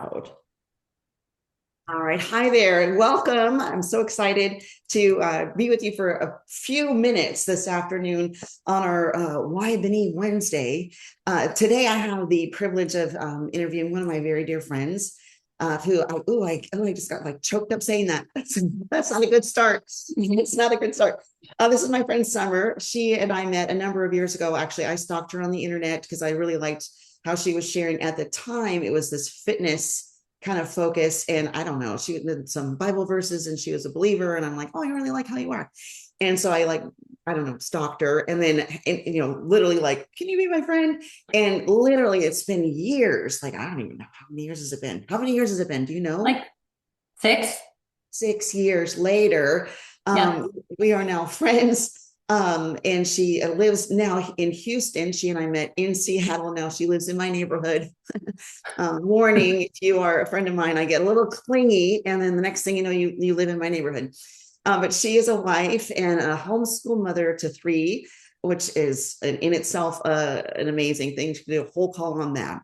Out. All right. Hi there and welcome. I'm so excited to be with you for a few minutes this afternoon on our Why Beneve Wednesday. Today, I have the privilege of interviewing one of my very dear friends I just got like choked up saying that. That's not a good start. It's not a good start. This is my friend Summer. She and I met a number of years ago. Actually, I stalked her on the internet because I really liked how she was sharing at the time. It was this fitness kind of focus. And I don't know, she did some Bible verses and she was a believer. And I'm like, oh, I really like how you are. And so I don't know, stalked her. And then, literally like, can you be my friend? And literally it's been years. Like, I don't even know how many years has it been? How many years has it been? Do you know? Like 6. 6 years later, Yeah. we are now friends. And she lives now in Houston. She and I met in Seattle. Now she lives in my neighborhood. Warning, if you are a friend of mine, I get a little clingy. And then the next thing you know, you live in my neighborhood. But she is a wife and a homeschool mother to three, which is in itself an amazing thing. She can do a whole call on that.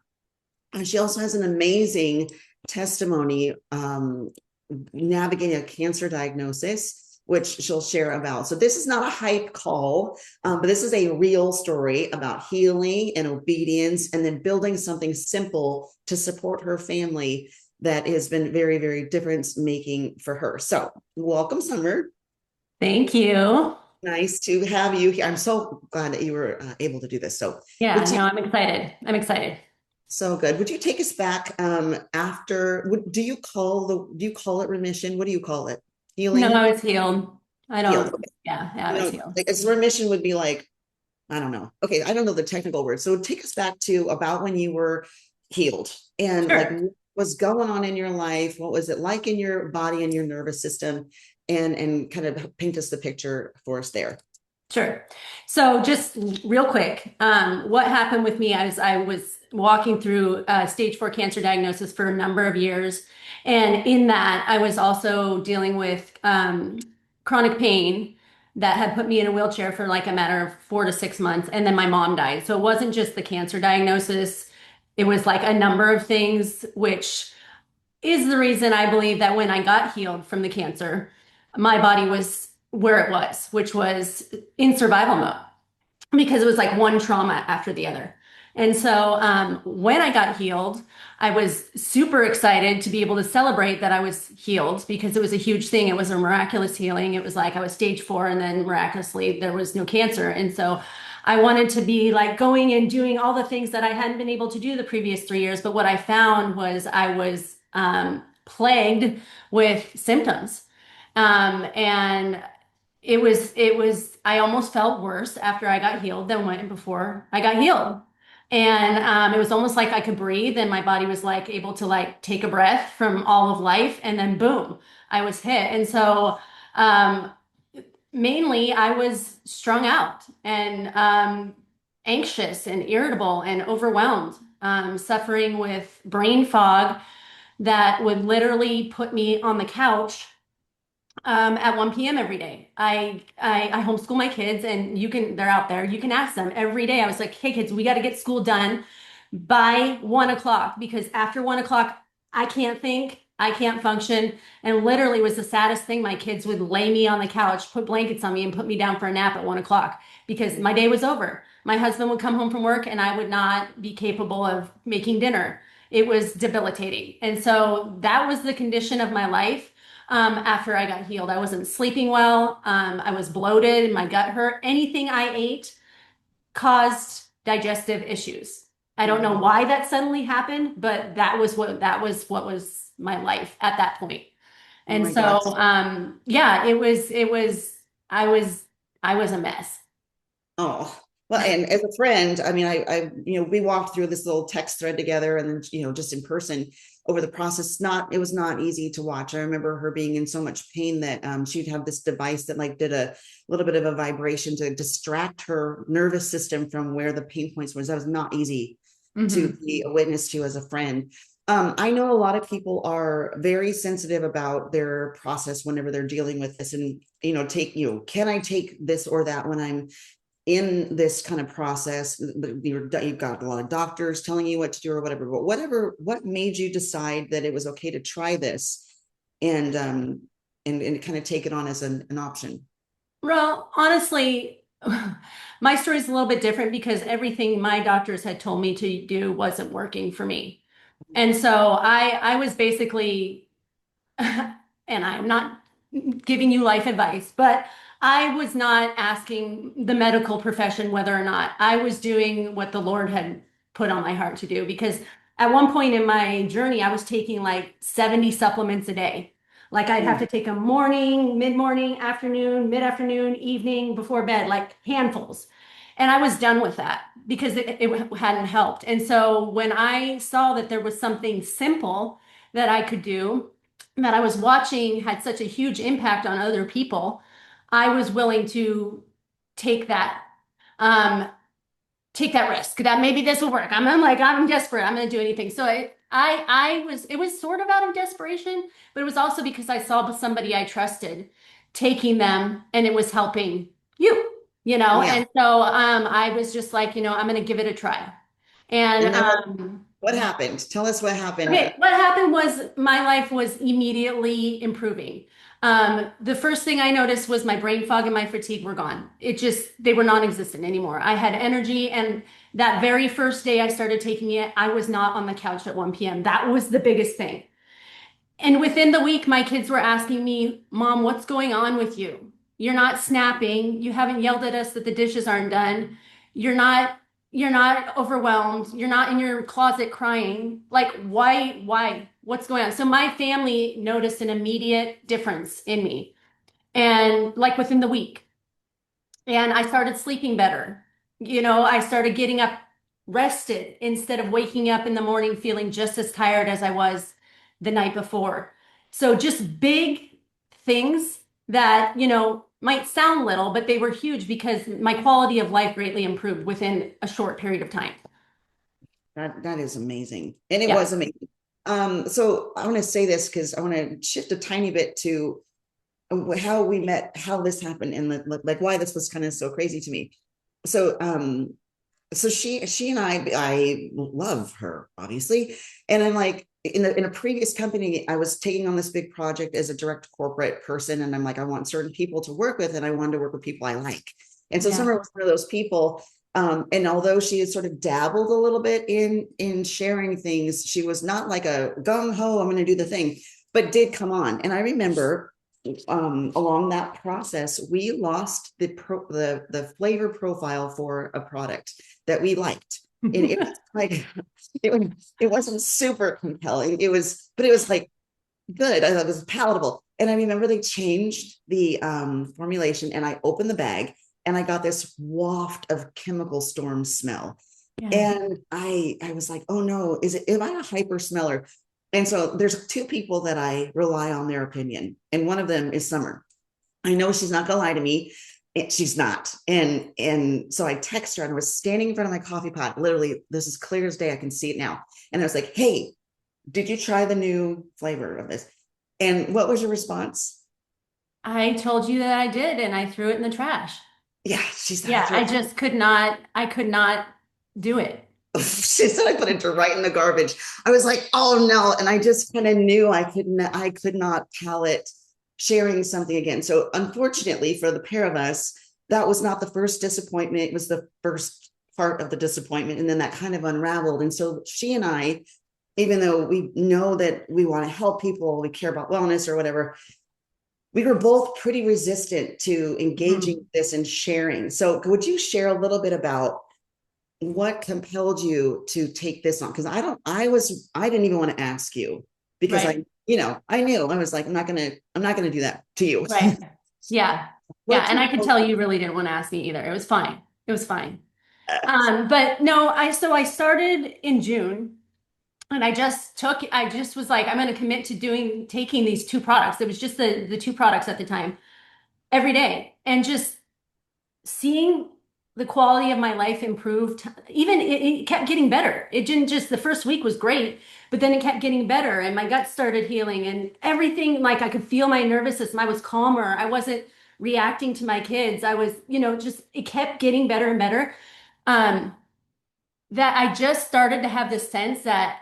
And she also has an amazing testimony navigating a cancer diagnosis, which she'll share about. So this is not a hype call, but this is a real story about healing and obedience, and then building something simple to support her family that has been very, very difference making for her. So welcome, Summer. Thank you. Nice to have you here. I'm so glad that you were able to do this. So Yeah, would you no, I'm excited. I'm excited. So good. Would you take us back after do you call it remission? What do you call it? No, Healing? I was healed. I Healed. don't, Okay. yeah, I was healed. Like it's remission would be like, I don't know. Okay, I don't know the technical word. So take us back to about when you were healed and like Sure. what was going on in your life? What was it like in your body and your nervous system? And kind of paint us the picture for us there. Sure. So just real quick, what happened with me as I was walking through stage 4 cancer diagnosis for a number of years. And in that, I was also dealing with chronic pain that had put me in a wheelchair for like a matter of 4 to 6 months. And then my mom died. So it wasn't just the cancer diagnosis. It was like a number of things, which is the reason I believe that when I got healed from the cancer, my body was where it was, which was in survival mode because it was like one trauma after the other. And so when I got healed, I was super excited to be able to celebrate that I was healed because it was a huge thing. It was a miraculous healing. It was like I was stage 4 and then miraculously there was no cancer. And so I wanted to be like going and doing all the things that I hadn't been able to do the previous 3 years. But what I found was I was plagued with symptoms. And I almost felt worse after I got healed than when before I got healed. And it was almost like I could breathe and my body was like able to like take a breath from all of life. And then boom, I was hit. And so um, mainly I was strung out and anxious and irritable and overwhelmed, suffering with brain fog that would literally put me on the couch at 1 p.m. every day. I homeschool my kids and they're out there. You can ask them every day. I was like, hey kids, we got to get school done by 1 o'clock because after 1 o'clock, I can't think, I can't function. And literally was the saddest thing. My kids would lay me on the couch, put blankets on me and put me down for a nap at 1 o'clock because my day was over. My husband would come home from work and I would not be capable of making dinner. It was debilitating. And so that was the condition of my life after I got healed. I wasn't sleeping well. I was bloated. My gut hurt. Anything I ate caused digestive issues. I don't know Mhm. why that suddenly happened, but that was what was my life at that point. Oh And my God. so yeah, it was I was I was a mess. Oh, well, and as a friend, I mean, we walked through this little text thread together and then, just in person over the process. It was not easy to watch. I remember her being in so much pain that she'd have this device that like did a little bit of a vibration to distract her nervous system from where the pain points was. That was not easy to Hmm. be a witness to as a friend. I know a lot of people are very sensitive about their process whenever they're dealing with this and, can I take this or that when I'm in this kind of process, you've got a lot of doctors telling you what to do or whatever, but what made you decide that it was okay to try this and kind of take it on as an option? Well, honestly, my story is a little bit different because everything my doctors had told me to do wasn't working for me. And so I was basically, and I'm not giving you life advice, but I was not asking the medical profession whether or not I was doing what the Lord had put on my heart to do. Because at one point in my journey, I was taking like 70 supplements a day. Like I'd have to take a morning, mid-morning, afternoon, mid-afternoon, evening, before bed, like handfuls. And I was done with that because it hadn't helped. And so when I saw that there was something simple that I could do, that I was watching had such a huge impact on other people, I was willing to take that um, take that risk that maybe this will work. I'm like, I'm desperate. I'm going to do anything. So it was sort of out of desperation, but it was also because I saw somebody I trusted taking them and it was helping you know? Yeah. And so I was just like, I'm going to give it a try. And And then what happened? Tell us what happened. okay, what happened was my life was immediately improving. The first thing I noticed was my brain fog and my fatigue were gone. They were non-existent anymore. I had energy, and that very first day I started taking it, I was not on the couch at 1 p.m. That was the biggest thing. And within the week, my kids were asking me, Mom, what's going on with you? You're not snapping. You haven't yelled at us that the dishes aren't done. You're not, you're not overwhelmed. You're not in your closet crying. Like, why? What's going on? So my family noticed an immediate difference in me. And like within the week. And I started sleeping better. I started getting up rested instead of waking up in the morning feeling just as tired as I was the night before. So just big things that, might sound little, but they were huge because my quality of life greatly improved within a short period of time. That is amazing. And it Yeah. was amazing. So I want to say this because I want to shift a tiny bit to how we met, how this happened, and like why this was kind of so crazy to me. So so she and I love her, obviously. And I'm like, in a previous company, I was taking on this big project as a direct corporate person. And I'm like, I want certain people to work with, and I wanted to work with people I like. And so Yeah. Summer was one of those people. And although she had sort of dabbled a little bit in sharing things, she was not like a gung ho, I'm going to do the thing, but did come on. And I remember along that process, we lost the flavor profile for a product that we liked. And it was like it wasn't super compelling. But it was like good. I thought it was palatable. And I remember they changed the formulation, and I opened the bag and I got this waft of chemical storm smell. Yeah. And I was like, oh no, am I a hyper smeller? And so there's two people that I rely on their opinion. And one of them is Summer. I know she's not gonna lie to me. She's not. And so I text her, and I was standing in front of my coffee pot. Literally, this is clear as day. I can see it now. And I was like, hey, did you try the new flavor of this? And what was your response? I told you that I did, and I threw it in the trash. Yeah, she said I Yeah, threw it. I could not do it. She said I put it right in the garbage. I was like, oh no. And I just kind of knew I could not palate sharing something again. So unfortunately for the pair of us, that was not the first disappointment. It was the first part of the disappointment. And then that kind of unraveled. And so she and I, even though we know that we want to help people, we care about wellness or whatever, we were both pretty resistant to engaging Mhm. this and sharing. So would you share a little bit about what compelled you to take this on? Because I didn't even want to ask you because Right. I knew. I was like, I'm not gonna do that to you. Right. Yeah. What Yeah. And I could compelled tell you really didn't want to ask me either. It was fine. It was fine. uh, But no, so I started in June, and I just was like, I'm going to commit to taking these two products. It was just the two products at the time every day, and just seeing the quality of my life improved. Even it kept getting better. It didn't just, the first week was great, but then it kept getting better, and my gut started healing, and everything, like I could feel my nervous system. I was calmer. I wasn't reacting to my kids. I was, just it kept getting better and better. Um, that I just started to have this sense that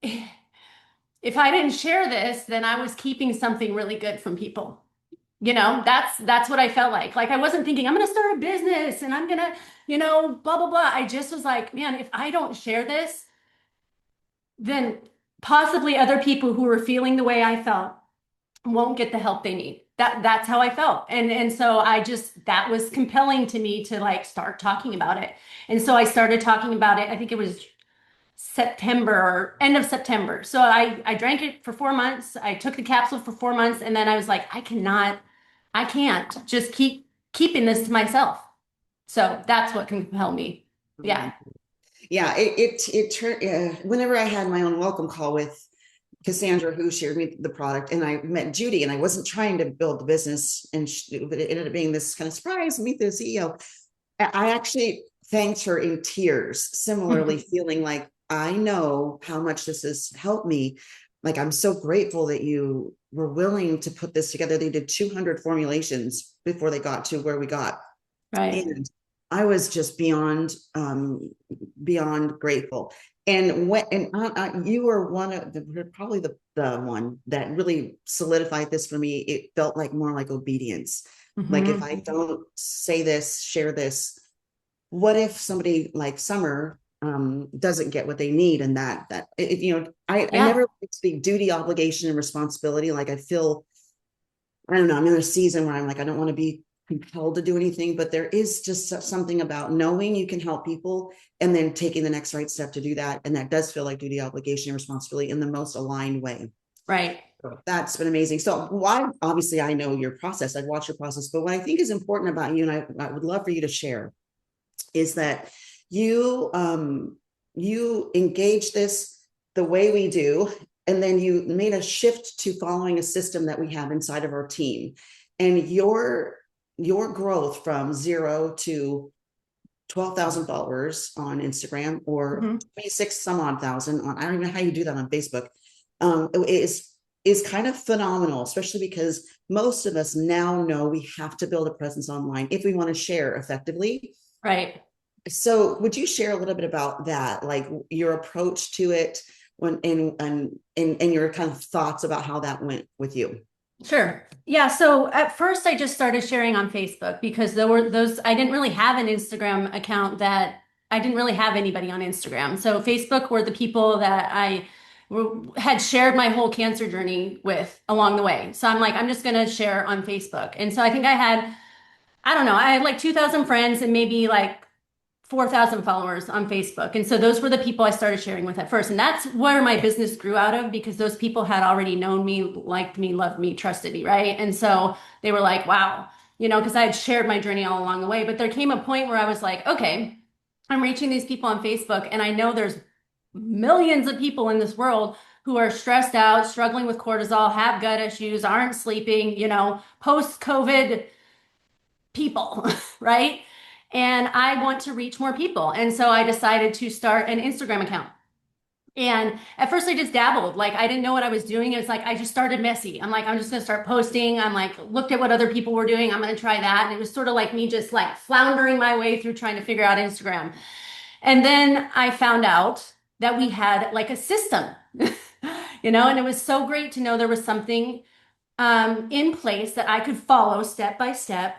if I didn't share this, then I was keeping something really good from people. That's what I felt like. Like I wasn't thinking I'm going to start a business and I'm going to, blah blah blah. I just was like, man, if I don't share this, then possibly other people who are feeling the way I felt won't get the help they need. That's how I felt. And so that was compelling to me to like start talking about it. And so I started talking about it. I think it was September or end of September. So I drank it for 4 months. I took the capsule for 4 months and then I was like, I can't just keep keeping this to myself. So that's what can compel me. Yeah. Yeah, it turned. Whenever I had my own welcome call with Cassandra, who shared me the product, and I met Judy, and I wasn't trying to build the business, but it ended up being this kind of surprise, meet the CEO. I actually thanked her in tears, similarly feeling like I know how much this has helped me. Like, I'm so grateful that you were willing to put this together. They did 200 formulations before they got to where we got. Right. And I was just beyond grateful. And you were one of probably the one that really solidified this for me. It felt like more like obedience. Like if I don't say this, share this, what if somebody like Summer doesn't get what they need? And I Yeah. never like to be duty, obligation, and responsibility. Like I feel, I don't know, I'm in a season where I'm like, I don't want to be compelled to do anything, but there is just something about knowing you can help people and then taking the next right step to do that. And that does feel like duty, obligation, and responsibility in the most aligned way. Right. So that's been amazing. So why, obviously I know your process, I've watched your process, but what I think is important about you, and I would love for you to share, is that you engage this the way we do, and then you made a shift to following a system that we have inside of our team. And your growth from 0 to 12,000 followers on Instagram, or 26 some odd thousand on, I don't even know how you do that on Facebook, is kind of phenomenal, especially because most of us now know we have to build a presence online if we want to share effectively. Right. So would you share a little bit about that, like your approach to it, when and your kind of thoughts about how that went with you? Sure. Yeah. So at first, I just started sharing on Facebook because there were those, I didn't really have an Instagram account that I didn't really have anybody on Instagram. So Facebook were the people that had shared my whole cancer journey with along the way. So I'm like, I'm just going to share on Facebook. And so I think I don't know, I had like 2,000 friends and maybe like 4,000 followers on Facebook. And so those were the people I started sharing with at first. And that's where my business grew out of because those people had already known me, liked me, loved me, trusted me, right? And so they were like, wow, because I had shared my journey all along the way. But there came a point where I was like, okay, I'm reaching these people on Facebook and I know there's millions of people in this world who are stressed out, struggling with cortisol, have gut issues, aren't sleeping, post-COVID people, right? And I want to reach more people. And so I decided to start an Instagram account. And at first I just dabbled. Like I didn't know what I was doing. It was like I just started messy. I'm like, I'm just gonna start posting. I'm like, looked at what other people were doing. I'm gonna try that. And it was sort of like me just like floundering my way through trying to figure out Instagram. And then I found out that we had like a system, and it was so great to know there was something in place that I could follow step by step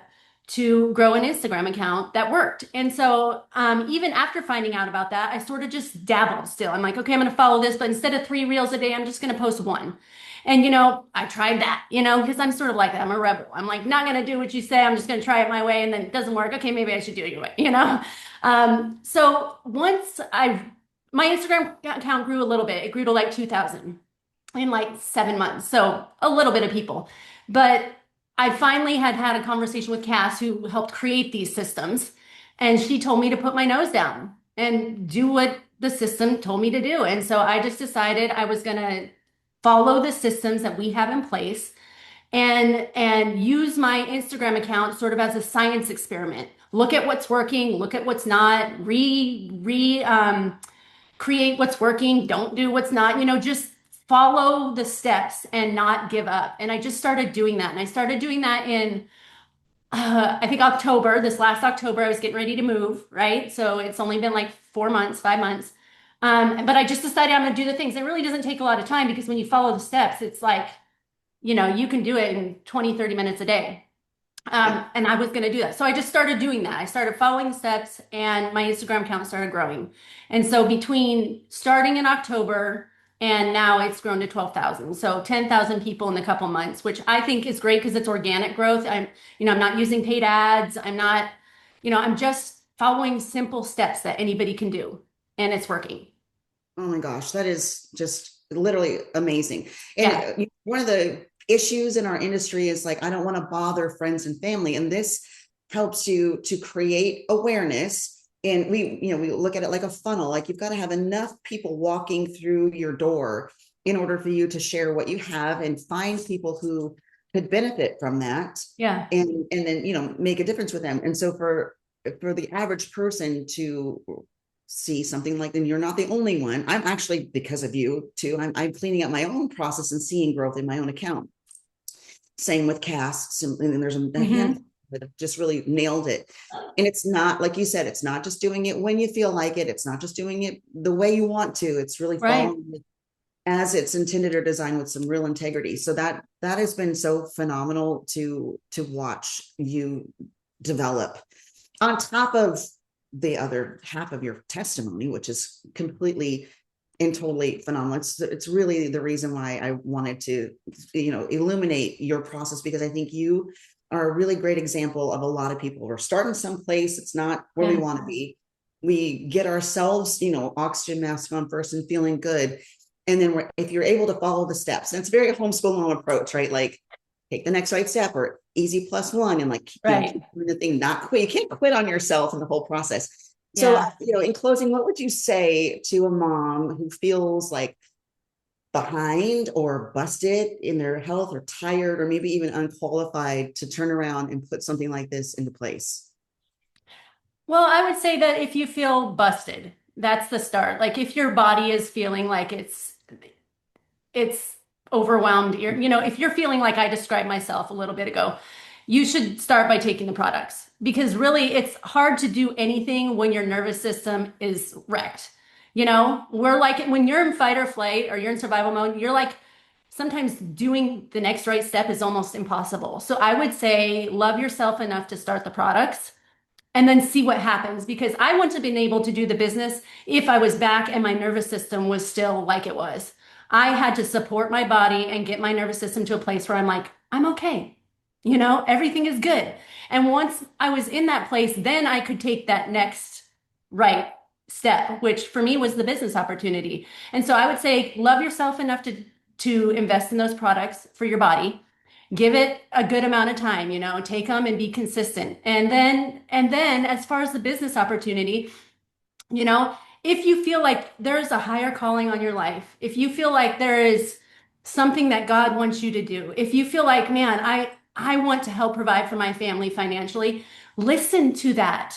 to grow an Instagram account that worked. And so even after finding out about that, I sort of just dabbled still. I'm like, okay, I'm going to follow this, but instead of 3 reels a day, I'm just going to post one. And, I tried that, because I'm sort of like that. I'm a rebel. I'm like, not going to do what you say. I'm just going to try it my way. And then it doesn't work. Okay, maybe I should do it your way. So once my Instagram account grew a little bit, it grew to like 2,000 in like 7 months. So a little bit of people. But I finally had a conversation with Cass, who helped create these systems. And she told me to put my nose down and do what the system told me to do. And so I just decided I was going to follow the systems that we have in place and use my Instagram account sort of as a science experiment. Look at what's working, look at what's not, create what's working, don't do what's not, just follow the steps and not give up. And I just started doing that. And I started doing that in, I think October, this last October, I was getting ready to move, right? So it's only been like 4 months, 5 months. But I just decided I'm going to do the things. It really doesn't take a lot of time because when you follow the steps, it's like, you can do it in 20, 30 minutes a day. And I was going to do that. So I just started doing that. I started following the steps and my Instagram account started growing. And so between starting in October and now it's grown to 12,000. So 10,000 people in a couple months, which I think is great because it's organic growth. I'm not using paid ads. I'm just following simple steps that anybody can do and it's working. Oh my gosh, that is just literally amazing. Yeah. And one of the issues in our industry is like, I don't want to bother friends and family. And this helps you to create awareness. And we look at it like a funnel, like you've got to have enough people walking through your door in order for you to share what you have and find people who could benefit from that. Yeah. And then, make a difference with them. And so for the average person to see something like, and you're not the only one. I'm actually, because of you too, I'm cleaning up my own process and seeing growth in my own account. Same with Cass. And then there's a handful that have just really nailed it. And it's not, like you said, it's not just doing it when you feel like it. It's not just doing it the way you want to. It's really Right. following it as it's intended or designed with some real integrity. So that has been so phenomenal to watch you develop. On top of the other half of your testimony, which is completely and totally phenomenal. It's really the reason why I wanted to, illuminate your process, because I think you are a really great example of a lot of people. We're starting someplace, it's not where we want to be. We get ourselves, oxygen mask on first and feeling good. And then if you're able to follow the steps, and it's very homeschool approach, right? Like take the next right step or easy +1 and like, keep doing the thing, not quit. You can't quit on yourself in the whole process. So, in closing, what would you say to a mom who feels like behind or busted in their health or tired or maybe even unqualified to turn around and put something like this into place? Well, I would say that if you feel busted, that's the start. Like if your body is feeling like it's overwhelmed, if you're feeling like I described myself a little bit ago, you should start by taking the products because really it's hard to do anything when your nervous system is wrecked. We're like when you're in fight or flight or you're in survival mode, you're like sometimes doing the next right step is almost impossible. So I would say love yourself enough to start the products and then see what happens because I wouldn't have been able to do the business if I was back and my nervous system was still like it was. I had to support my body and get my nervous system to a place where I'm like, I'm okay. Everything is good. And once I was in that place, then I could take that next right step, which for me was the business opportunity. And so I would say love yourself enough to invest in those products for your body. Give it a good amount of time, take them and be consistent. And then as far as the business opportunity, if you feel like there's a higher calling on your life, if you feel like there is something that God wants you to do, if you feel like, man, I want to help provide for my family financially, listen to that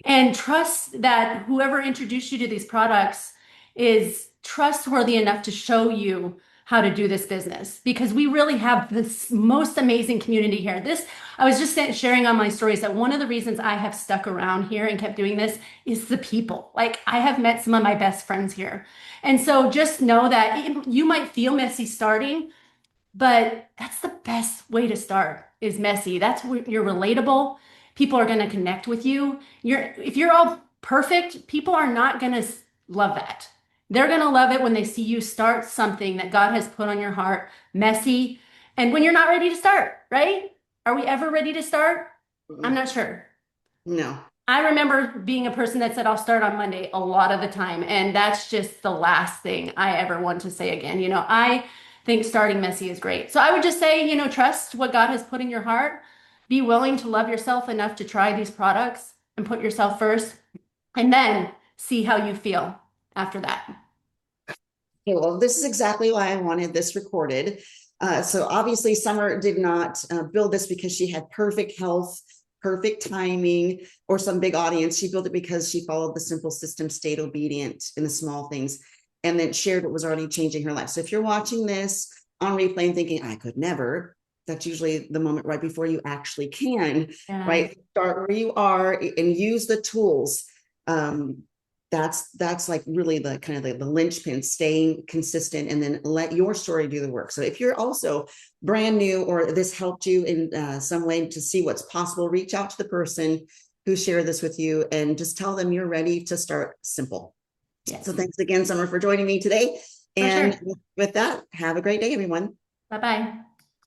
and trust that whoever introduced you to these products is trustworthy enough to show you how to do this business because we really have this most amazing community here. I was just sharing on my stories that one of the reasons I have stuck around here and kept doing this is the people. Like I have met some of my best friends here. And so just know that you might feel messy starting, but that's the best way to start is messy. That's where you're relatable. People are going to connect with you. If you're all perfect, people are not going to love that. They're going to love it when they see you start something that God has put on your heart, messy, and when you're not ready to start, right? Are we ever ready to start? I'm not sure. No. I remember being a person that said, I'll start on Monday a lot of the time. And that's just the last thing I ever want to say again. I think starting messy is great. So I would just say, trust what God has put in your heart. Be willing to love yourself enough to try these products and put yourself first, and then see how you feel after that. Okay, well, this is exactly why I wanted this recorded. So obviously Summer did not build this because she had perfect health, perfect timing, or some big audience. She built it because she followed the simple system, stayed obedient in the small things. and then shared what was already changing her life. So if you're watching this on replay and thinking, I could never, that's usually the moment right before you actually can, right? Start where you are and use the tools. That's like really the kind of the linchpin, staying consistent, and then let your story do the work. So if you're also brand new, or this helped you in some way to see what's possible, reach out to the person who shared this with you and just tell them you're ready to start simple. Yes. So thanks again, Summer, for joining me today. And with that, have a great day, everyone. Bye-bye.